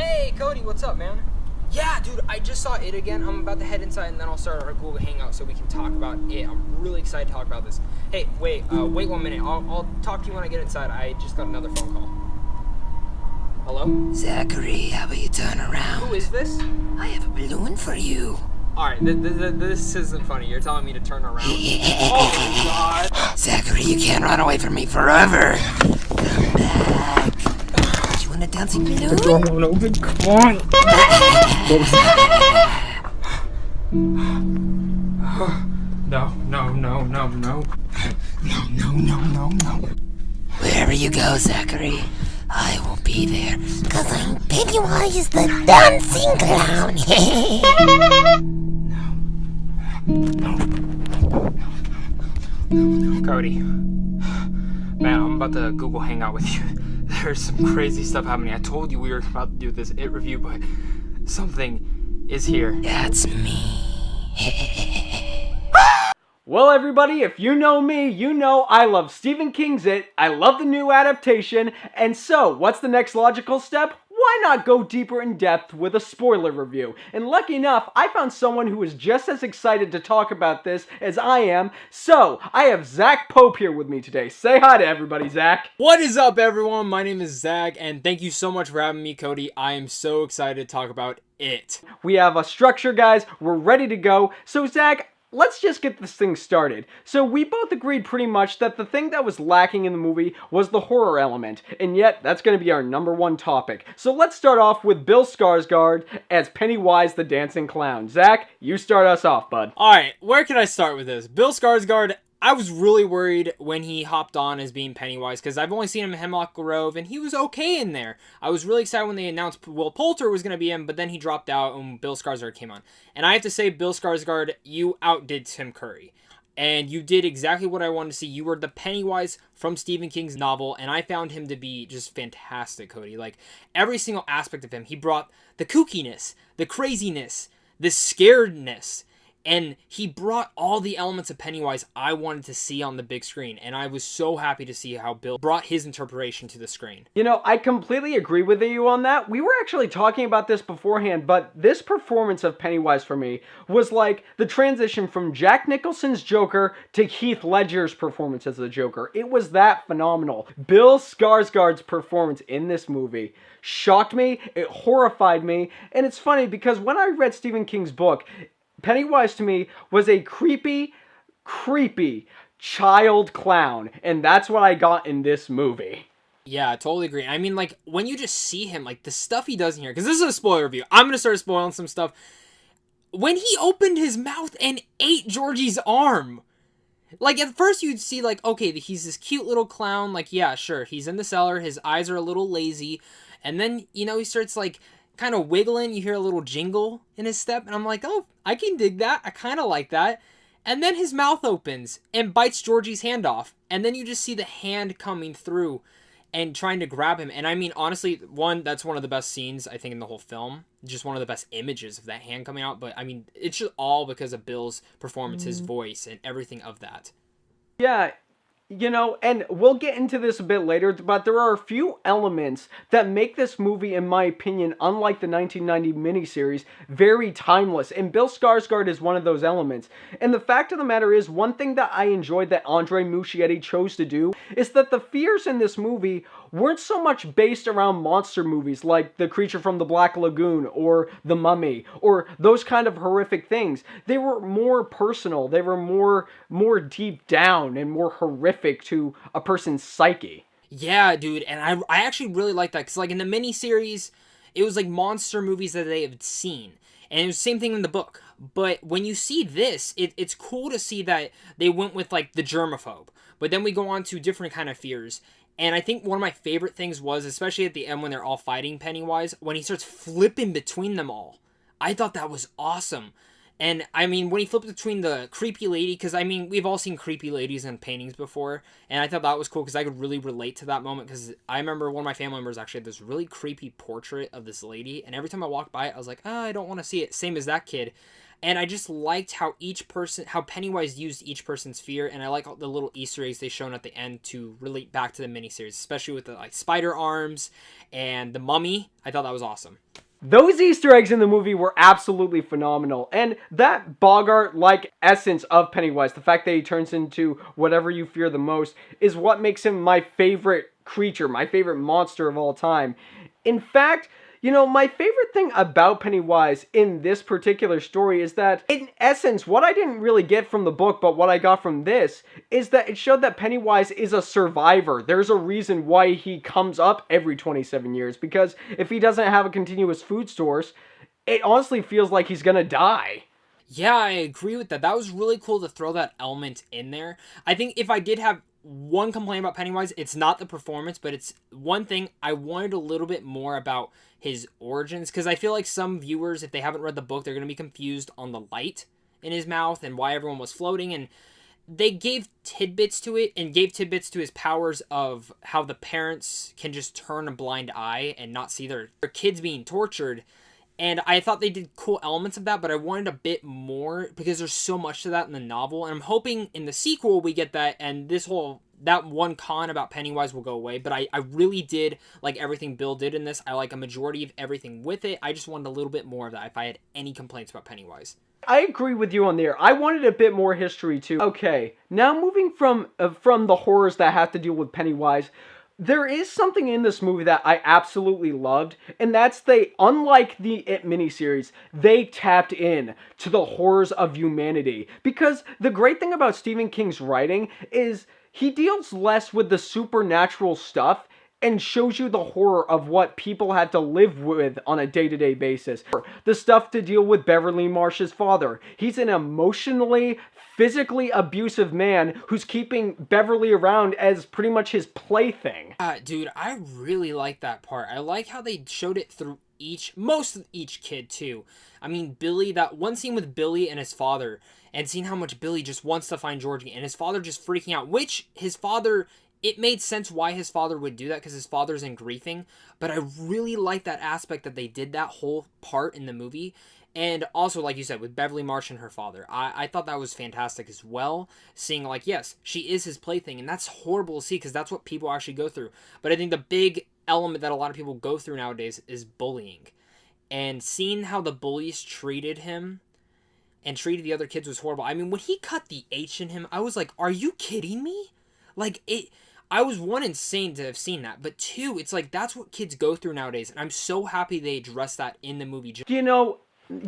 Hey, Cody, what's up, man? Yeah, dude, I just saw it again. I'm about to head inside, and then I'll start our Google Hangout so we can talk about it. I'm really excited to talk about this. Hey, wait 1 minute. I'll talk to you when I get inside. I just got another phone call. Hello? Zachary, how about you turn around? Who is this? I have a balloon for you. Alright, this isn't funny. You're telling me to turn around? Oh, God. Zachary, you can't run away from me forever. Come back. Do you want a dancing balloon? The door won't open. Come on. No. No. Wherever you go, Zachary, I will be there. 'Cause I'm Pennywise the dancing clown. Cody. Man, I'm about to Google Hangout with you. There's some crazy stuff happening. I told you we were about to do this IT review, but something is here. That's me. Well, everybody, if you know me, you know I love Stephen King's It, I love the new adaptation, and so, what's the next logical step? Why not go deeper in depth with a spoiler review? And lucky enough, I found someone who is just as excited to talk about this as I am, so I have Zach Pope here with me today. Say hi to everybody, Zach. What is up, everyone? My name is Zach, and thank you so much for having me, Cody. I am so excited to talk about it. We have a structure, guys. We're ready to go. So, Zach, let's just get this thing started. So we both agreed pretty much that the thing that was lacking in the movie was the horror element, and yet that's going to be our number one topic. So let's start off with Bill Skarsgård as Pennywise the Dancing Clown. Zach, you start us off, bud. Alright, where can I start with this? Bill Skarsgård, I was really worried when he hopped on as being Pennywise, because I've only seen him in Hemlock Grove, and he was okay in there. I was really excited when they announced Will Poulter was going to be him, but then he dropped out and Bill Skarsgård came on. And I have to say, Bill Skarsgård, you outdid Tim Curry. And you did exactly what I wanted to see. You were the Pennywise from Stephen King's novel, and I found him to be just fantastic, Cody. Like, every single aspect of him, he brought the kookiness, the craziness, the scaredness, and he brought all the elements of Pennywise I wanted to see on the big screen. And I was so happy to see how Bill brought his interpretation to the screen. You know, I completely agree with you on that. We were actually talking about this beforehand, but this performance of Pennywise for me was like the transition from Jack Nicholson's Joker to Heath Ledger's performance as the Joker. It was that phenomenal. Bill Skarsgård's performance in this movie shocked me, it horrified me, and it's funny because when I read Stephen King's book, Pennywise to me was a creepy child clown, and that's what I got in this movie. Yeah, I totally agree. I mean, like, when you just see him, like, the stuff he does in here, because this is a spoiler review. I'm going to start spoiling some stuff. When he opened his mouth and ate Georgie's arm, like, at first you'd see, like, okay, he's this cute little clown, like, yeah, sure, he's in the cellar, his eyes are a little lazy, and then, you know, he starts, like, kind of wiggling, you hear a little jingle in his step, and I'm like, oh, I can dig that, I kind of like that, and then his mouth opens and bites Georgie's hand off, and then you just see the hand coming through and trying to grab him, and I mean, honestly, that's one of the best scenes, I think, in the whole film, just one of the best images of that hand coming out, but I mean, it's just all because of Bill's performance, his voice, and everything of that. Yeah, you know, and we'll get into this a bit later, but there are a few elements that make this movie, in my opinion, unlike the 1990 miniseries, very timeless, and Bill Skarsgård is one of those elements. And the fact of the matter is, one thing that I enjoyed that Andre Muschietti chose to do is that the fears in this movie weren't so much based around monster movies like The Creature from the Black Lagoon or The Mummy or those kind of horrific things. They were more personal, they were more deep down and more horrific to a person's psyche. Yeah, dude, and I actually really like that, because, like, in the miniseries, it was, like, monster movies that they had seen, and it was the same thing in the book, but when you see this, it's cool to see that they went with, like, the germaphobe, but then we go on to different kind of fears, and I think one of my favorite things was, especially at the end when they're all fighting Pennywise, when he starts flipping between them all. I thought that was awesome. And, I mean, when he flipped between the creepy lady, because, I mean, we've all seen creepy ladies in paintings before, and I thought that was cool, because I could really relate to that moment, because I remember one of my family members actually had this really creepy portrait of this lady, and every time I walked by it, I was like, oh, I don't want to see it, same as that kid. And I just liked how Pennywise used each person's fear, and I like all the little Easter eggs they shown at the end to relate back to the miniseries, especially with the like spider arms and the mummy. I thought that was awesome. Those Easter eggs in the movie were absolutely phenomenal. And that Bogart-like essence of Pennywise, the fact that he turns into whatever you fear the most, is what makes him my favorite creature, my favorite monster of all time. In fact, my favorite thing about Pennywise in this particular story is that, in essence, what I didn't really get from the book, but what I got from this, is that it showed that Pennywise is a survivor. There's a reason why he comes up every 27 years, because if he doesn't have a continuous food source, it honestly feels like he's gonna die. Yeah, I agree with that. That was really cool to throw that element in there. I think if I did have one complaint about Pennywise, it's not the performance, but it's one thing I wanted a little bit more about his origins, because I feel like some viewers, if they haven't read the book, they're going to be confused on the light in his mouth and why everyone was floating, and they gave tidbits to it and gave tidbits to his powers of how the parents can just turn a blind eye and not see their kids being tortured. And I thought they did cool elements of that, but I wanted a bit more because there's so much to that in the novel. And I'm hoping in the sequel we get that, and that one con about Pennywise will go away. But I really did like everything Bill did in this. I like a majority of everything with it. I just wanted a little bit more of that if I had any complaints about Pennywise. I agree with you on there. I wanted a bit more history too. Okay, now moving from the horrors that have to deal with Pennywise, there is something in this movie that I absolutely loved, and that's unlike the It miniseries, they tapped in to the horrors of humanity. Because the great thing about Stephen King's writing is he deals less with the supernatural stuff and shows you the horror of what people had to live with on a day-to-day basis. The stuff to deal with Beverly Marsh's father. He's an emotionally, physically abusive man who's keeping Beverly around as pretty much his plaything. Dude, I really like that part. I like how they showed it through most of each kid too. I mean, Billy, that one scene with Billy and his father, and seeing how much Billy just wants to find Georgie, and his father just freaking out, which his father, it made sense why his father would do that, because his father's in grieving, but I really like that aspect that they did that whole part in the movie. And also, like you said, with Beverly Marsh and her father, I thought that was fantastic as well. Seeing, like, yes, she is his plaything, and that's horrible to see, because that's what people actually go through. But I think the big element that a lot of people go through nowadays is bullying. And seeing how the bullies treated him and treated the other kids was horrible. I mean, when he cut the H in him, I was like, are you kidding me? Like, I was, one, insane to have seen that, but two, it's like, that's what kids go through nowadays, and I'm so happy they addressed that in the movie.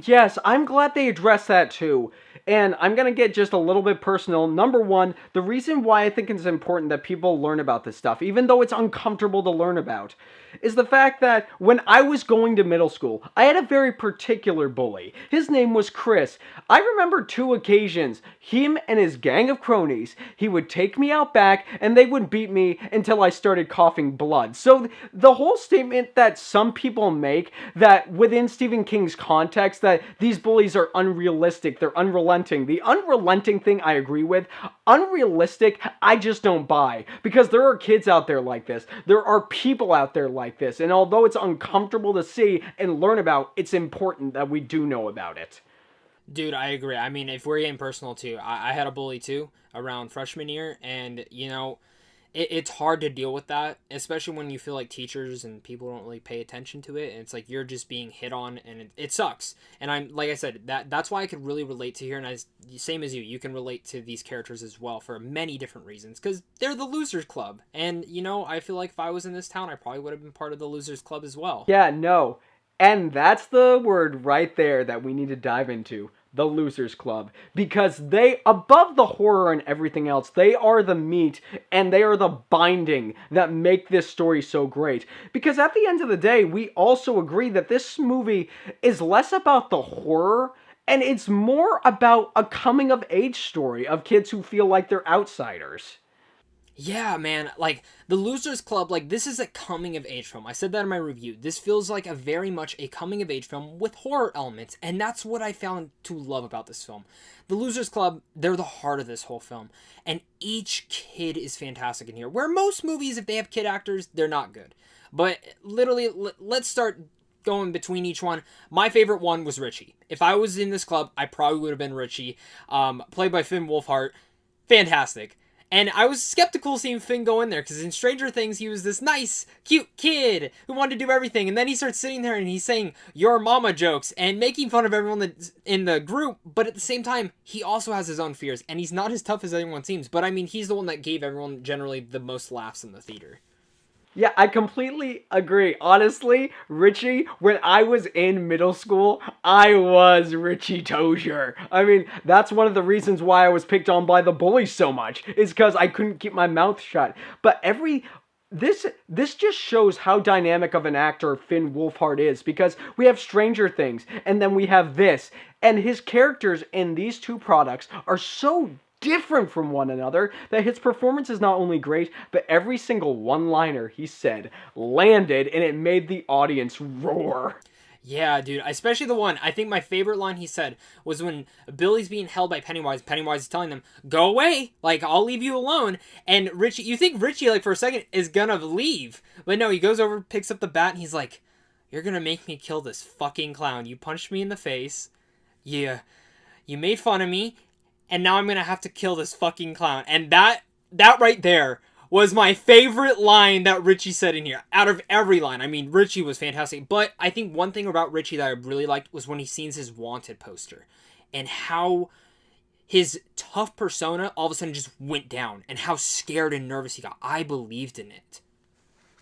Yes, I'm glad they addressed that too. And I'm going to get just a little bit personal. Number one, the reason why I think it's important that people learn about this stuff, even though it's uncomfortable to learn about, is the fact that when I was going to middle school, I had a very particular bully. His name was Chris. I remember 2 occasions, him and his gang of cronies, he would take me out back and they would beat me until I started coughing blood. So the whole statement that some people make that within Stephen King's context that these bullies are unrealistic, they're unrelenting. The unrelenting thing I agree with. Unrealistic, I just don't buy. Because there are kids out there like this. There are people out there like this. And although it's uncomfortable to see and learn about, it's important that we do know about it. Dude, I agree. I mean, if we're getting personal too, I had a bully too around freshman year, and it's hard to deal with that, especially when you feel like teachers and people don't really pay attention to it, and it's like you're just being hit on, and it sucks. And I'm, like I said, that's why I could really relate to here, and same as you can relate to these characters as well for many different reasons, because they're the Losers Club, and I feel like if I was in this town, I probably would have been part of the Losers Club as well. Yeah, no. And that's the word right there that we need to dive into. The Losers Club, because they, above the horror and everything else, they are the meat and they are the binding that make this story so great. Because at the end of the day, we also agree that this movie is less about the horror and it's more about a coming of age story of kids who feel like they're outsiders. Yeah, man, like, the Losers Club, like, this is a coming-of-age film. I said that in my review. This feels like very much a coming-of-age film with horror elements, and that's what I found to love about this film. The Losers Club, they're the heart of this whole film, and each kid is fantastic in here, where most movies, if they have kid actors, they're not good. But, literally, let's start going between each one. My favorite one was Richie. If I was in this club, I probably would have been Richie, played by Finn Wolfhard. Fantastic. And I was skeptical seeing Finn go in there, because in Stranger Things, he was this nice, cute kid who wanted to do everything. And then he starts sitting there and he's saying, "your mama" jokes and making fun of everyone that's in the group. But at the same time, he also has his own fears. And he's not as tough as everyone seems. But I mean, he's the one that gave everyone generally the most laughs in the theater. Yeah, I completely agree. Honestly, Richie, when I was in middle school, I was Richie Tozier. I mean, that's one of the reasons why I was picked on by the bullies so much, is because I couldn't keep my mouth shut. But this just shows how dynamic of an actor Finn Wolfhard is, because we have Stranger Things, and then we have this, and his characters in these two products are so different from one another that his performance is not only great, but every single one-liner he said landed, and it made the audience roar. Yeah, dude, especially the one, I think my favorite line he said was when Billy's being held by Pennywise. Pennywise is telling them, "go away, like, I'll leave you alone." And Richie, you think Richie, like, for a second is gonna leave. But no, he goes over, picks up the bat, and he's like, "you're gonna make me kill this fucking clown. You punched me in the face. Yeah, you made fun of me. And now I'm gonna have to kill this fucking clown." And that right there was my favorite line that Richie said in here. Out of every line. I mean, Richie was fantastic. But I think one thing about Richie that I really liked was when he sees his wanted poster. And how his tough persona all of a sudden just went down. And how scared and nervous he got. I believed in it.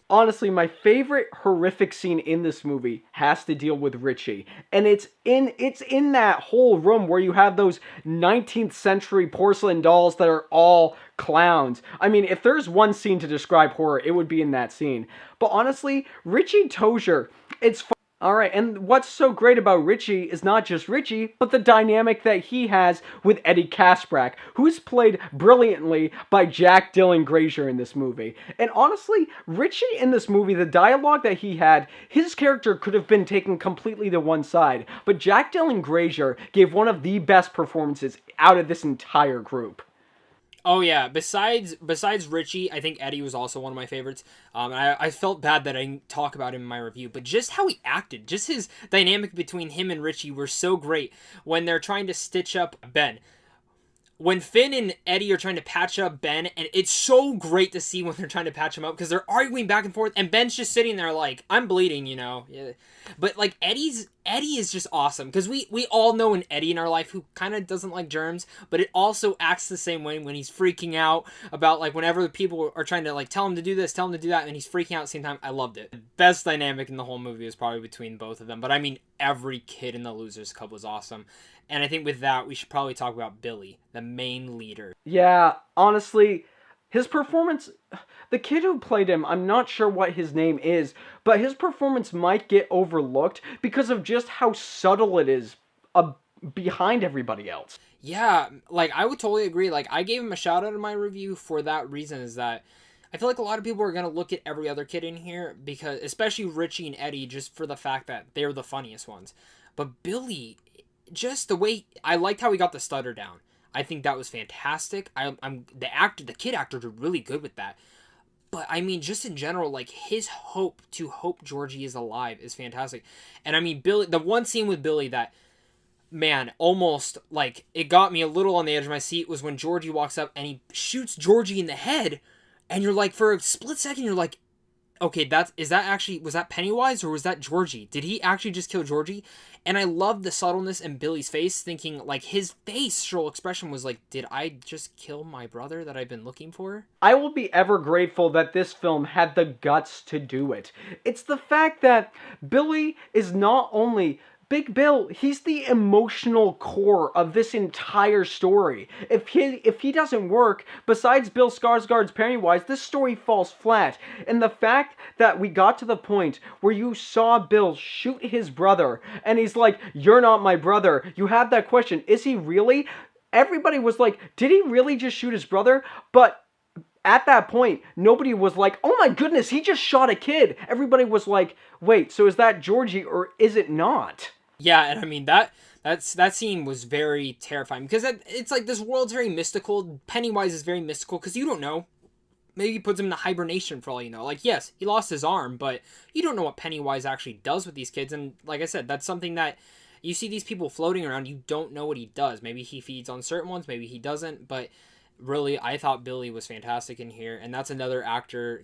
Honestly, my favorite horrific scene in this movie has to deal with Richie. And it's in that whole room where you have those 19th century porcelain dolls that are all clowns. I mean, if there's one scene to describe horror, it would be in that scene. But honestly, Richie Tozier, it's fun. Alright, and what's so great about Richie is not just Richie, but the dynamic that he has with Eddie Kaspbrak, who's played brilliantly by Jack Dylan Grazer in this movie. And honestly, Richie in this movie, the dialogue that he had, his character could have been taken completely to one side, but Jack Dylan Grazer gave one of the best performances out of this entire group. Oh yeah, besides Richie, I think Eddie was also one of my favorites. I felt bad that I didn't talk about him in my review, but just how he acted, just his dynamic between him and Richie were so great when they're trying to stitch up Ben. When Finn and Eddie are trying to patch up Ben, and it's so great to see when they're trying to patch him up, because they're arguing back and forth, and Ben's just sitting there like, "I'm bleeding," you know. Yeah. But like Eddie is just awesome, because we all know an Eddie in our life who kind of doesn't like germs, but it also acts the same way when he's freaking out about, like, whenever the people are trying to, like, tell him to do this, tell him to do that, and he's freaking out at the same time. I loved it. The best dynamic in the whole movie was probably between both of them, but I mean, every kid in the Losers Club was awesome. And I think with that, we should probably talk about Billy, the main leader. Yeah, honestly, his performance, the kid who played him, I'm not sure what his name is, but his performance might get overlooked because of just how subtle it is behind everybody else. Yeah, like, I would totally agree. Like, I gave him a shout out in my review for that reason, is that I feel like a lot of people are going to look at every other kid in here, because, especially Richie and Eddie, just for the fact that they're the funniest ones. But Billy, just the way, I liked how he got the stutter down. I think that was fantastic. The kid actor did really good with that. But I mean, just in general, like, his hope Georgie is alive is fantastic. And I mean, Billy, the one scene with Billy that, man, almost, like, it got me a little on the edge of my seat was when Georgie walks up and he shoots Georgie in the head, and you're like, for a split second, you're like, okay, was that Pennywise or was that Georgie? Did he actually just kill Georgie? And I love the subtleness in Billy's face, thinking, like, his facial expression was like, did I just kill my brother that I've been looking for? I will be ever grateful that this film had the guts to do it. It's the fact that Billy is not only Big Bill, he's the emotional core of this entire story. If he doesn't work, besides Bill Skarsgård's Pennywise, this story falls flat. And the fact that we got to the point where you saw Bill shoot his brother, and he's like, "You're not my brother." You had that question, is he really? Everybody was like, did he really just shoot his brother? But at that point, nobody was like, "oh my goodness, he just shot a kid." Everybody was like, wait, so is that Georgie or is it not? Yeah, and I mean, that scene was very terrifying, because it's like, this world's very mystical. Pennywise is very mystical, because you don't know Maybe he puts him in the hibernation for all you know. Like, yes, he lost his arm, but you don't know what Pennywise actually does with these kids. And like I said, that's something that you see these people floating around. You don't know what he does. Maybe he feeds on certain ones. Maybe he doesn't. But really, I thought Billy was fantastic in here. And that's another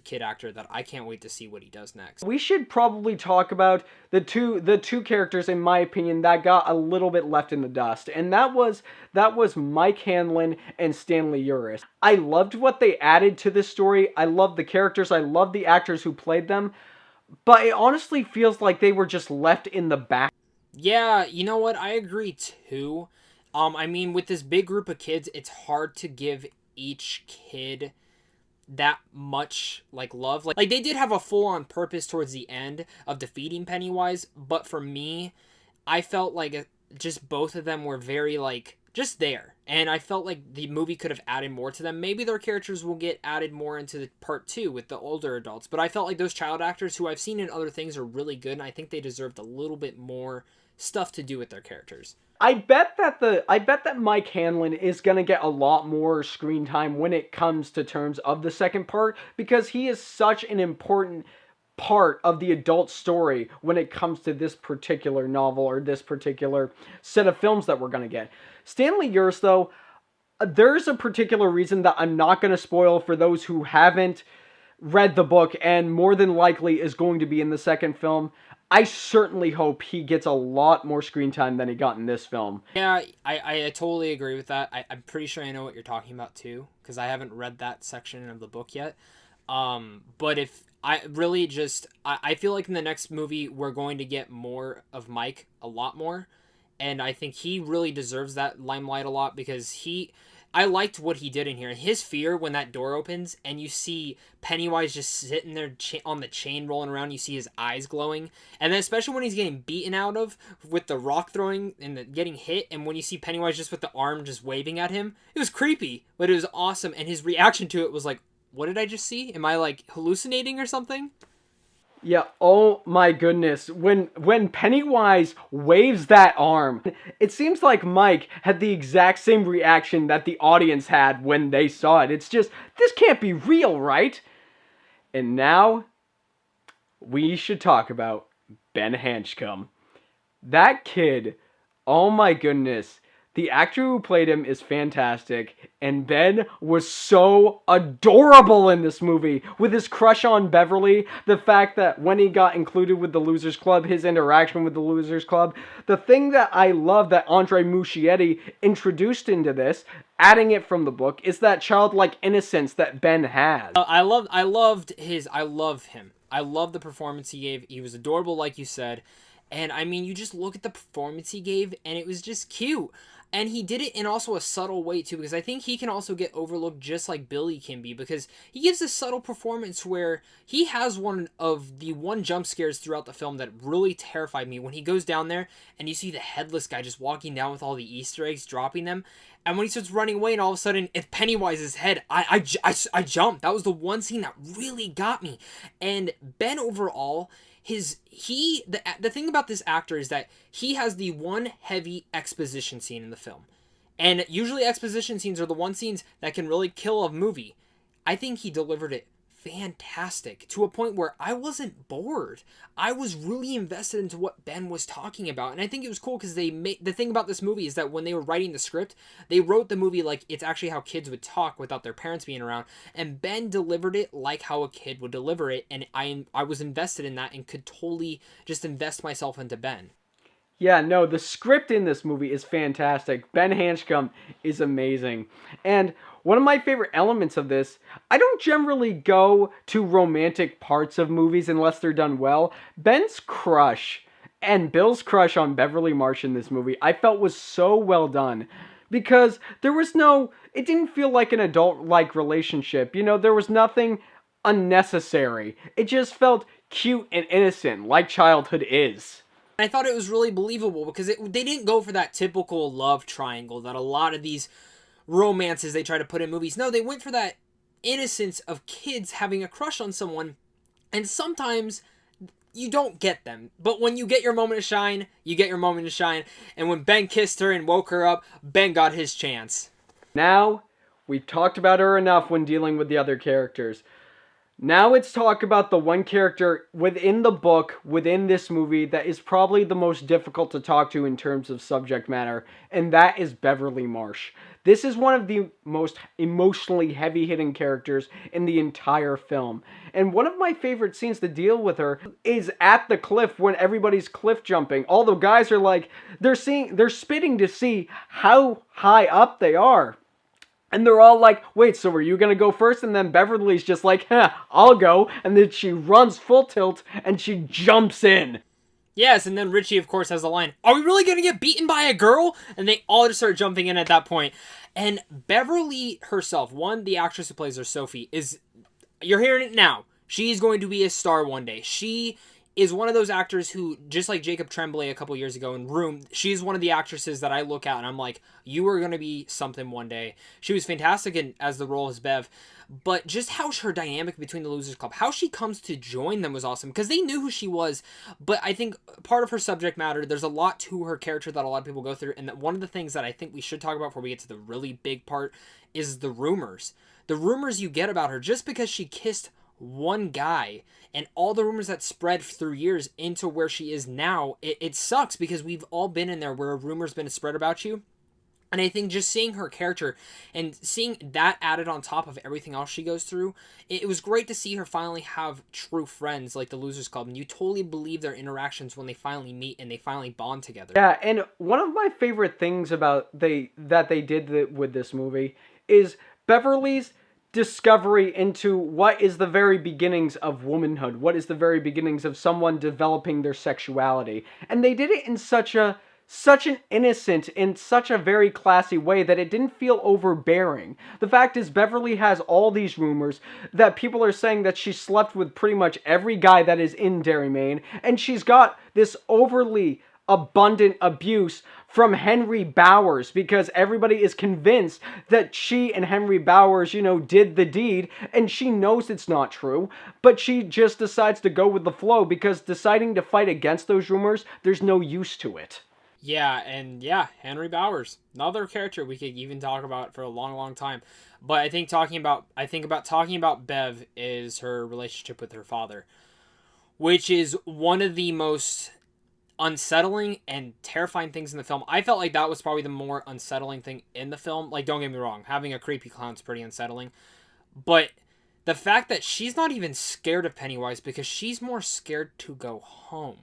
kid actor, that I can't wait to see what he does next. We should probably talk about the two characters, in my opinion, that got a little bit left in the dust. And that was Mike Hanlon and Stanley Uris. I loved what they added to this story. I loved the characters. I loved the actors who played them. But it honestly feels like they were just left in the back. Yeah, you know what? I agree too. I mean, with this big group of kids, it's hard to give each kid that much, like, love. Like they did have a full-on purpose towards the end of defeating Pennywise, but for me, I felt like just both of them were very, like, just there. And I felt like the movie could have added more to them. Maybe their characters will get added more into the part 2 with the older adults. But I felt like those child actors who I've seen in other things are really good, and I think they deserved a little bit more stuff to do with their characters. I bet that Mike Hanlon is going to get a lot more screen time when it comes to terms of the second part, because he is such an important part of the adult story when it comes to this particular novel or this particular set of films that we're going to get. Stanley Uris, though, there's a particular reason that I'm not going to spoil for those who haven't read the book and more than likely is going to be in the second film. I certainly hope he gets a lot more screen time than he got in this film. Yeah, I totally agree with that. I'm pretty sure I know what you're talking about too, because I haven't read that section of the book yet. But if I really just, I feel like in the next movie we're going to get more of Mike, a lot more. And I think he really deserves that limelight a lot, because I liked what he did in here. His fear when that door opens and you see Pennywise just sitting there on the chain rolling around. You see his eyes glowing. And then especially when he's getting beaten out of with the rock throwing and getting hit. And when you see Pennywise just with the arm just waving at him. It was creepy, but it was awesome. And his reaction to it was like, what did I just see? Am I like hallucinating or something? Yeah, oh my goodness. When Pennywise waves that arm, it seems like Mike had the exact same reaction that the audience had when they saw it. It's just, this can't be real, right? And now, we should talk about Ben Hanscom. That kid, oh my goodness. The actor who played him is fantastic, and Ben was so adorable in this movie, with his crush on Beverly, the fact that when he got included with the Losers Club, his interaction with the Losers Club, the thing that I love that Andre Muschietti introduced into this, adding it from the book, is that childlike innocence that Ben has. I love him. I love the performance he gave. He was adorable, like you said, and I mean, you just look at the performance he gave, and it was just cute. And he did it in also a subtle way, too, because I think he can also get overlooked just like Billy can be, because he gives a subtle performance where he has one of the jump scares throughout the film that really terrified me, when he goes down there and you see the headless guy just walking down with all the Easter eggs, dropping them, and when he starts running away and all of a sudden it's Pennywise's head, I jumped. That was the one scene that really got me. And Ben overall, the thing about this actor is that he has the one heavy exposition scene in the film. And usually exposition scenes are the one scenes that can really kill a movie. I think he delivered it fantastic, to a point where I wasn't bored. I was really invested into what Ben was talking about. And I think it was cool because the thing about this movie is that when they were writing the script, they wrote the movie like it's actually how kids would talk without their parents being around. And Ben delivered it like how a kid would deliver it. And I was invested in that and could totally just invest myself into Ben. Yeah, no, the script in this movie is fantastic. Ben Hanscom is amazing. And one of my favorite elements of this, I don't generally go to romantic parts of movies unless they're done well. Ben's crush and Bill's crush on Beverly Marsh in this movie, I felt was so well done. Because it didn't feel like an adult-like relationship. You know, there was nothing unnecessary. It just felt cute and innocent, like childhood is. I thought it was really believable because they didn't go for that typical love triangle that a lot of these romances they try to put in movies. No, they went for that innocence of kids having a crush on someone, and sometimes you don't get them. But when you get your moment to shine, you get your moment to shine. And when Ben kissed her and woke her up, Ben got his chance. Now, We've talked about her enough when dealing with the other characters. Now let's talk about the one character within the book, within this movie, that is probably the most difficult to talk to in terms of subject matter, and that is Beverly Marsh. This is one of the most emotionally heavy-hitting characters in the entire film. And one of my favorite scenes to deal with her is at the cliff when everybody's cliff jumping. All the guys are like, they're spitting to see how high up they are. And they're all like, wait, so are you going to go first? And then Beverly's just like, I'll go. And then she runs full tilt and she jumps in. Yes, and then Richie, of course, has the line, are we really going to get beaten by a girl? And they all just start jumping in at that point. And Beverly herself, the actress who plays her, Sophie, you're hearing it now. She's going to be a star one day. She is one of those actors who, just like Jacob Tremblay a couple years ago in Room, she's one of the actresses that I look at and I'm like, you are going to be something one day. She was fantastic as the role as Bev, but just how her dynamic between the Losers Club, how she comes to join them was awesome, because they knew who she was, but I think part of her subject matter, there's a lot to her character that a lot of people go through, and that one of the things that I think we should talk about before we get to the really big part is the rumors. The rumors you get about her, just because she kissed one guy, and all the rumors that spread through years into where she is now, it sucks, because we've all been in there where a rumor's been spread about you. And I think just seeing her character and seeing that added on top of everything else she goes through, it was great to see her finally have true friends like the Losers Club, and you totally believe their interactions when they finally meet and they finally bond together. Yeah, and one of my favorite things about that they did with this movie is Beverly's discovery into what is the very beginnings of womanhood, what is the very beginnings of someone developing their sexuality. And they did it in such an innocent, in such a very classy way that it didn't feel overbearing. The fact is, Beverly has all these rumors that people are saying that she slept with pretty much every guy that is in Derry, Maine, and she's got this overly abundant abuse from Henry Bowers, because everybody is convinced that she and Henry Bowers, did the deed, and she knows it's not true, but she just decides to go with the flow, because deciding to fight against those rumors, there's no use to it. Yeah, Henry Bowers, another character we could even talk about for a long, long time. But I think talking about Bev is her relationship with her father, which is one of the most unsettling and terrifying things in the film. I felt like that was probably the more unsettling thing in the film. Like, don't get me wrong, having a creepy clown's pretty unsettling, but the fact that she's not even scared of Pennywise, because she's more scared to go home,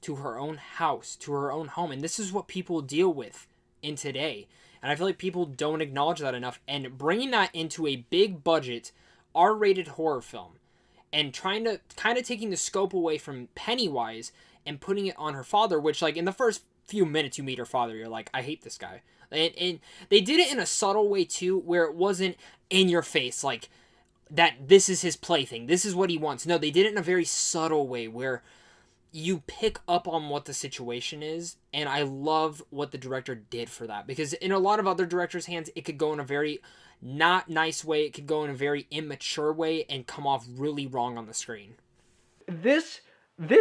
to her own house, to her own home. And this is what people deal with in today. And I feel like people don't acknowledge that enough. And bringing that into a big budget, R-rated horror film, and trying to kind of taking the scope away from Pennywise and putting it on her father, which, like, in the first few minutes you meet her father, you're like, I hate this guy. And they did it in a subtle way, too, where it wasn't in your face, like, that this is his plaything, this is what he wants. No, they did it in a very subtle way, where you pick up on what the situation is, and I love what the director did for that, because in a lot of other directors' hands, it could go in a very not nice way, it could go in a very immature way, and come off really wrong on the screen. This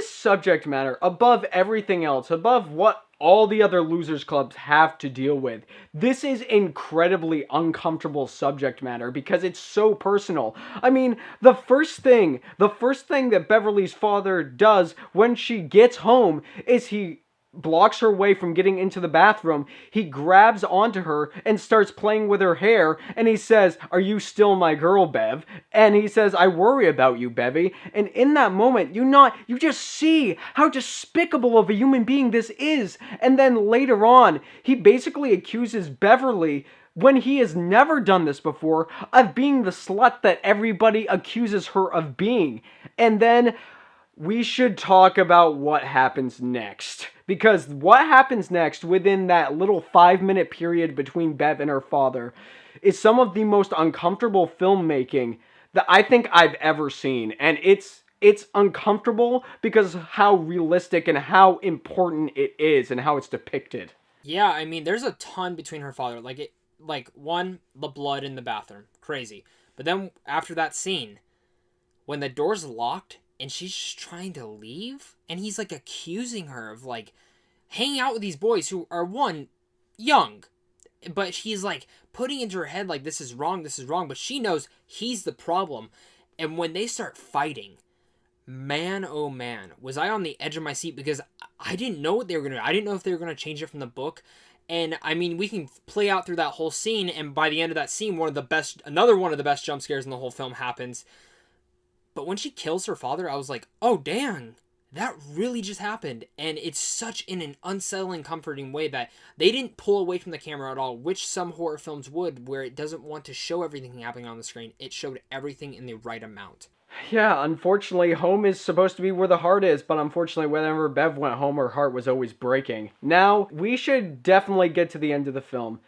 subject matter, above everything else, above what all the other Losers Clubs have to deal with, this is incredibly uncomfortable subject matter because it's so personal. I mean, the first thing that Beverly's father does when she gets home is he blocks her way from getting into the bathroom. He grabs onto her and starts playing with her hair, and he says, "Are you still my girl, Bev?" And he says, "I worry about you, Bevy." And in that moment, you just see how despicable of a human being this is. And then later on, he basically accuses Beverly, when he has never done this before, of being the slut that everybody accuses her of being. And then we should talk about what happens next. Because what happens next within that little 5-minute period between Bev and her father is some of the most uncomfortable filmmaking that I think I've ever seen. And it's uncomfortable because of how realistic and how important it is and how it's depicted. Yeah, I mean, there's a ton between her father. One, the blood in the bathroom. Crazy. But then after that scene, when the door's locked, and she's just trying to leave, and he's, like, accusing her of, like, hanging out with these boys who are, one, young. but she's like putting into her head like this is wrong, but she knows he's the problem. And when they start fighting, man, oh man, was I on the edge of my seat because I didn't know what they were going to do. I didn't know if they were going to change it from the book. And I mean, we can play out through that whole scene, and by the end of that scene, another one of the best jump scares in the whole film happens. But when she kills her father, I was like, oh dang, that really just happened. And it's such in an unsettling, comforting way that they didn't pull away from the camera at all, which some horror films would, where it doesn't want to show everything happening on the screen. It showed everything in the right amount. Yeah, unfortunately, home is supposed to be where the heart is, but unfortunately, whenever Bev went home, her heart was always breaking. Now, we should definitely get to the end of the film,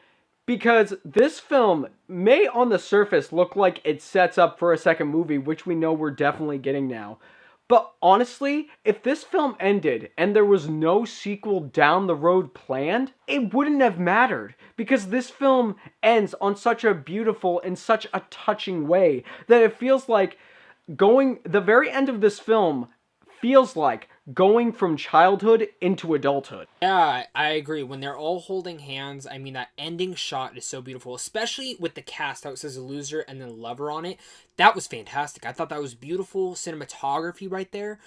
because this film may on the surface look like it sets up for a second movie, which we know we're definitely getting now. But honestly, if this film ended and there was no sequel down the road planned, it wouldn't have mattered, because this film ends on such a beautiful and such a touching way that it feels like the very end of this film feels like going from childhood into adulthood. Yeah, I agree. When they're all holding hands, I mean, that ending shot is so beautiful, especially with the cast, how it says loser and then lover on it. That was fantastic. I thought that was beautiful cinematography right there.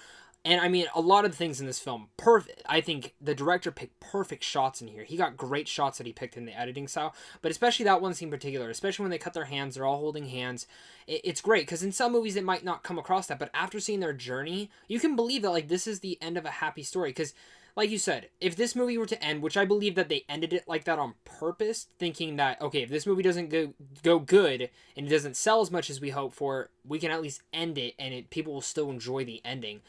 And I mean, a lot of the things in this film, perfect. I think the director picked perfect shots in here. He got great shots that he picked in the editing style, but especially that one scene in particular, especially when they cut their hands, they're all holding hands. It's great, because in some movies it might not come across that, but after seeing their journey, you can believe that, like, this is the end of a happy story, because like you said, if this movie were to end, which I believe that they ended it like that on purpose, thinking that, okay, if this movie doesn't go good and it doesn't sell as much as we hope for, we can at least end it and people will still enjoy the ending.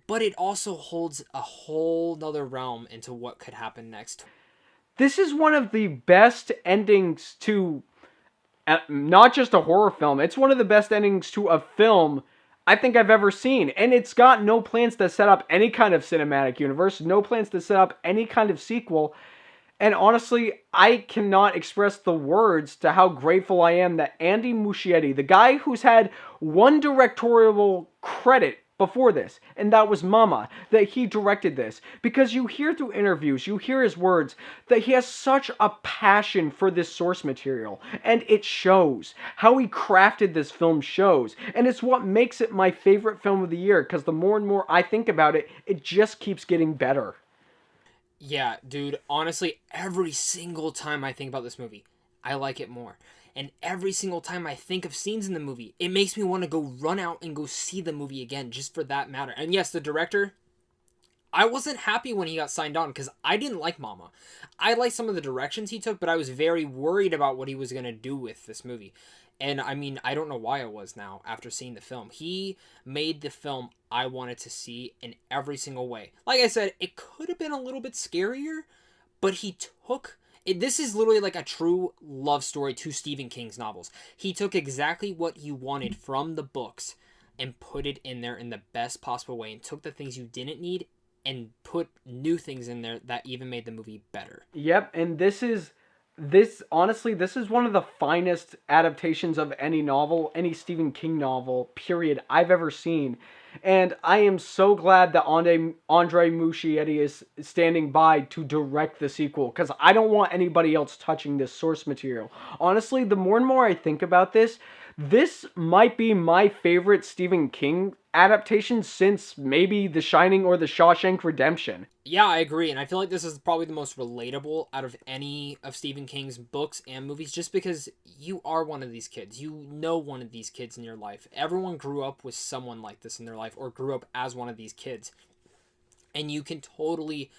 But it also holds a whole nother realm into what could happen next. This is one of the best endings to not just a horror film, it's one of the best endings to a film I think I've ever seen. And it's got no plans to set up any kind of cinematic universe, no plans to set up any kind of sequel. And honestly, I cannot express the words to how grateful I am that Andy Muschietti, the guy who's had one directorial credit before this, and that was Mama, that he directed this. Because you hear through interviews, you hear his words, that he has such a passion for this source material. And it shows. How he crafted this film shows. And it's what makes it my favorite film of the year, because the more and more I think about it, it just keeps getting better. Yeah, dude, honestly, every single time I think about this movie, I like it more. And every single time I think of scenes in the movie, it makes me want to go run out and go see the movie again, just for that matter. And yes, the director, I wasn't happy when he got signed on, because I didn't like Mama. I liked some of the directions he took, but I was very worried about what he was going to do with this movie. And I mean, I don't know why I was now after seeing the film. He made the film I wanted to see in every single way. Like I said, it could have been a little bit scarier, but he took... This is literally like a true love story to Stephen King's novels. He took exactly what you wanted from the books and put it in there in the best possible way, and took the things you didn't need and put new things in there that even made the movie better. Yep, and this is one of the finest adaptations of any novel, any Stephen King novel, period, I've ever seen. And I am so glad that Andre Muschietti is standing by to direct the sequel, because I don't want anybody else touching this source material. Honestly, the more and more I think about this, this might be my favorite Stephen King adaptation since maybe The Shining or The Shawshank Redemption. Yeah, I agree, and I feel like this is probably the most relatable out of any of Stephen King's books and movies, just because you are one of these kids. You know one of these kids in your life. Everyone grew up with someone like this in their life, or grew up as one of these kids. And you can totally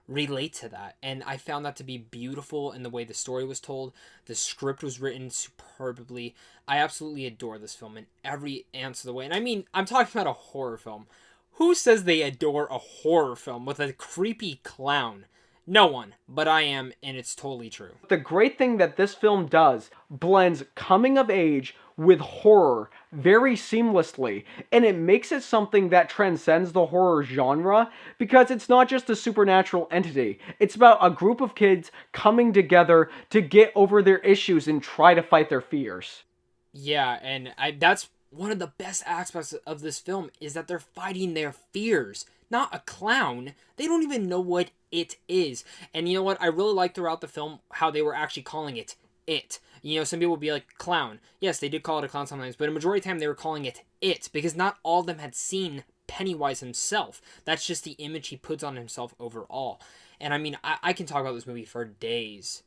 relate to that. And I found that to be beautiful in the way the story was told. The script was written superbly. I absolutely adore this film in every ounce of the way. And I mean, I'm talking about a horror film. Who says they adore a horror film with a creepy clown? No one, but I am, and it's totally true. The great thing that this film does blends coming of age with horror very seamlessly, and it makes it something that transcends the horror genre, because it's not just a supernatural entity. It's about a group of kids coming together to get over their issues and try to fight their fears. Yeah, and that's one of the best aspects of this film is that they're fighting their fears. Not a clown. They don't even know what it is. And you know what? I really like throughout the film how they were actually calling it it. You know, some people would be like, clown. Yes, they did call it a clown sometimes, but a majority of the time they were calling it, because not all of them had seen Pennywise himself. That's just the image he puts on himself overall. And I mean, I can talk about this movie for days.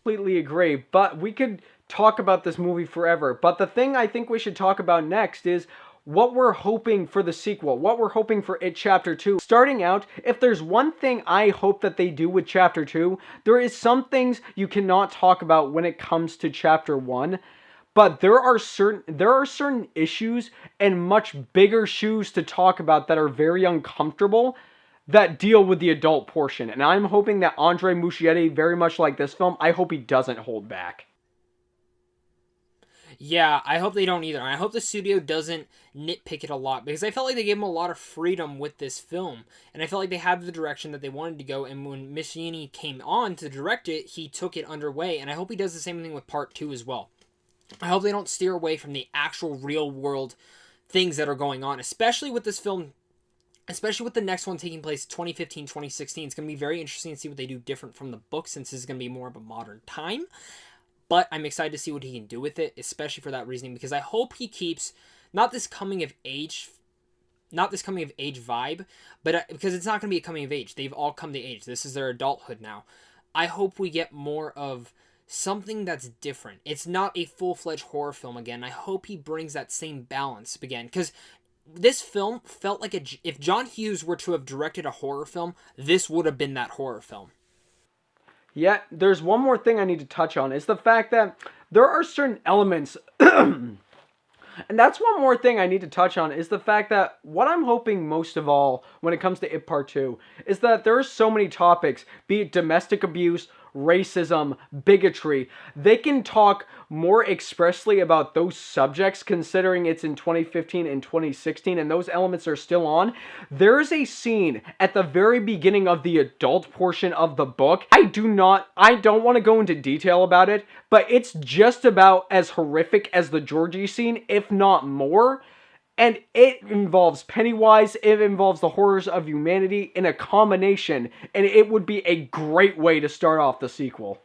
Completely agree, but we could talk about this movie forever. But the thing I think we should talk about next is what we're hoping for the sequel, what we're hoping for It Chapter 2. Starting out, if there's one thing I hope that they do with Chapter 2, there is some things you cannot talk about when it comes to Chapter 1. But there are certain issues and much bigger shoes to talk about that are very uncomfortable that deal with the adult portion. And I'm hoping that Andre Muschietti, very much like this film, I hope he doesn't hold back. Yeah, I hope they don't either. I hope the studio doesn't nitpick it a lot, because I felt like they gave him a lot of freedom with this film, and I felt like they had the direction that they wanted to go, and when Muschietti came on to direct it, he took it underway, and I hope he does the same thing with part 2 as well. I hope they don't steer away from the actual real world things that are going on, especially with this film, especially with the next one taking place 2015, 2016. It's going to be very interesting to see what they do different from the book, since this is going to be more of a modern time. But I'm excited to see what he can do with it, especially for that reasoning, because I hope he keeps not this coming of age vibe, but because it's not going to be a coming of age. They've all come to age. This is their adulthood now. I hope we get more of something that's different. It's not a full-fledged horror film again. I hope he brings that same balance again, because this film felt like if John Hughes were to have directed a horror film, this would have been that horror film. Yeah, there's one more thing I need to touch on, is the fact that there are certain elements, and that's one more thing I need to touch on, is the fact that what I'm hoping most of all when it comes to It Part 2 is that there are so many topics, be it domestic abuse, racism, bigotry. They can talk more expressly about those subjects, considering it's in 2015 and 2016 and those elements are still on. There is a scene at the very beginning of the adult portion of the book. I don't want to go into detail about it, but it's just about as horrific as the Georgie scene, if not more. And it involves Pennywise, it involves the horrors of humanity in a combination, and it would be a great way to start off the sequel.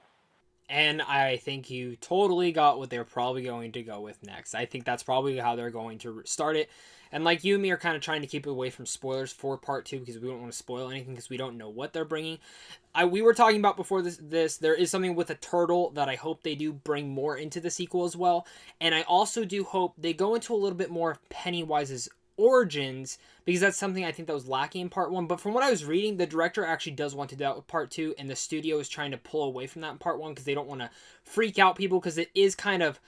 And I think you totally got what they're probably going to go with next. I think that's probably how they're going to start it. And like you and me are kind of trying to keep it away from spoilers for part 2, because we don't want to spoil anything, because we don't know what they're bringing. We were talking about before this, there is something with a turtle that I hope they do bring more into the sequel as well. And I also do hope they go into a little bit more of Pennywise's origins, because that's something I think that was lacking in part 1. But from what I was reading, the director actually does want to do that with part 2, and the studio is trying to pull away from that in part 1 because they don't want to freak out people, because it is kind of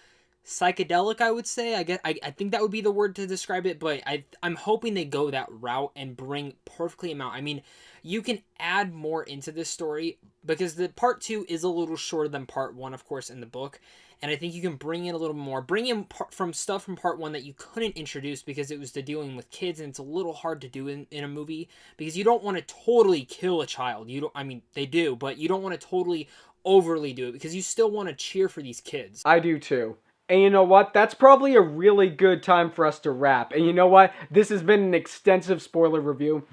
psychedelic, I would say. I think that would be the word to describe it, but I'm hoping they go that route and bring perfectly amount. I mean, you can add more into this story, because the part 2 is a little shorter than part 1, of course, in the book. And I think you can bring in a little more. Bring in from stuff from part 1 that you couldn't introduce because it was to dealing with kids, and it's a little hard to do in a movie, because you don't want to totally kill a child. I mean, they do, but you don't want to totally overly do it, because you still want to cheer for these kids. I do too. And you know what? That's probably a really good time for us to wrap. And you know what? This has been an extensive spoiler review,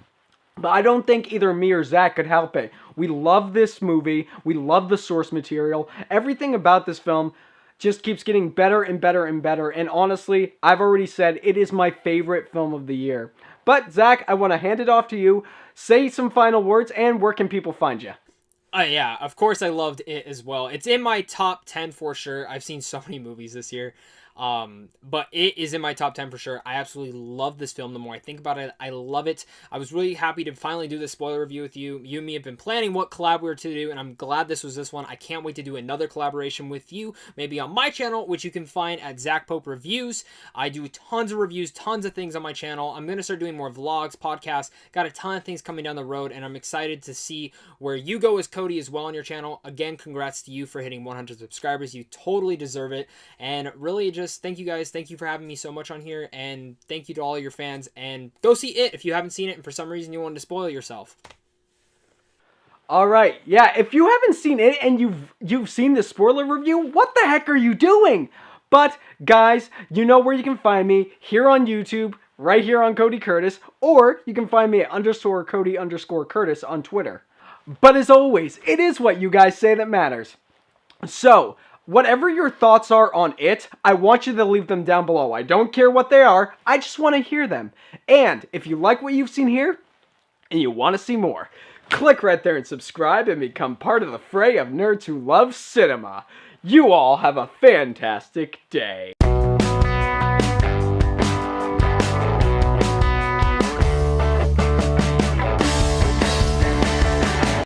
but I don't think either me or Zach could help it. We love this movie. We love the source material. Everything about this film just keeps getting better and better and better. And honestly, I've already said it is my favorite film of the year. But Zach, I want to hand it off to you. Say some final words, and where can people find you? Yeah, of course I loved it as well. It's in my top 10 for sure. I've seen so many movies this year. But it is in my top 10 for sure. I absolutely love this film. The more I think about it, I love it. I was really happy to finally do this spoiler review with you. You and me have been planning what collab we were to do, and I'm glad this was this one. I can't wait to do another collaboration with you, maybe on my channel, which you can find at Zach Pope Reviews. I do tons of reviews, tons of things on my channel. I'm going to start doing more vlogs, podcasts, got a ton of things coming down the road, and I'm excited to see where you go as Cody as well on your channel. Again, congrats to you for hitting 100 subscribers. You totally deserve it, and really just thank you guys. Thank you for having me so much on here, and thank you to all your fans. And go see it if you haven't seen it and for some reason you wanted to spoil yourself. All right, yeah, if you haven't seen it and you've seen the spoiler review, what the heck are you doing? But, guys, you know where you can find me, here on YouTube, right here on Cody Curtis, or you can find me at _Cody_Curtis on Twitter. But as always, it is what you guys say that matters. So, whatever your thoughts are on it, I want you to leave them down below. I don't care what they are, I just want to hear them. And if you like what you've seen here, and you want to see more, click right there and subscribe and become part of the fray of nerds who love cinema. You all have a fantastic day.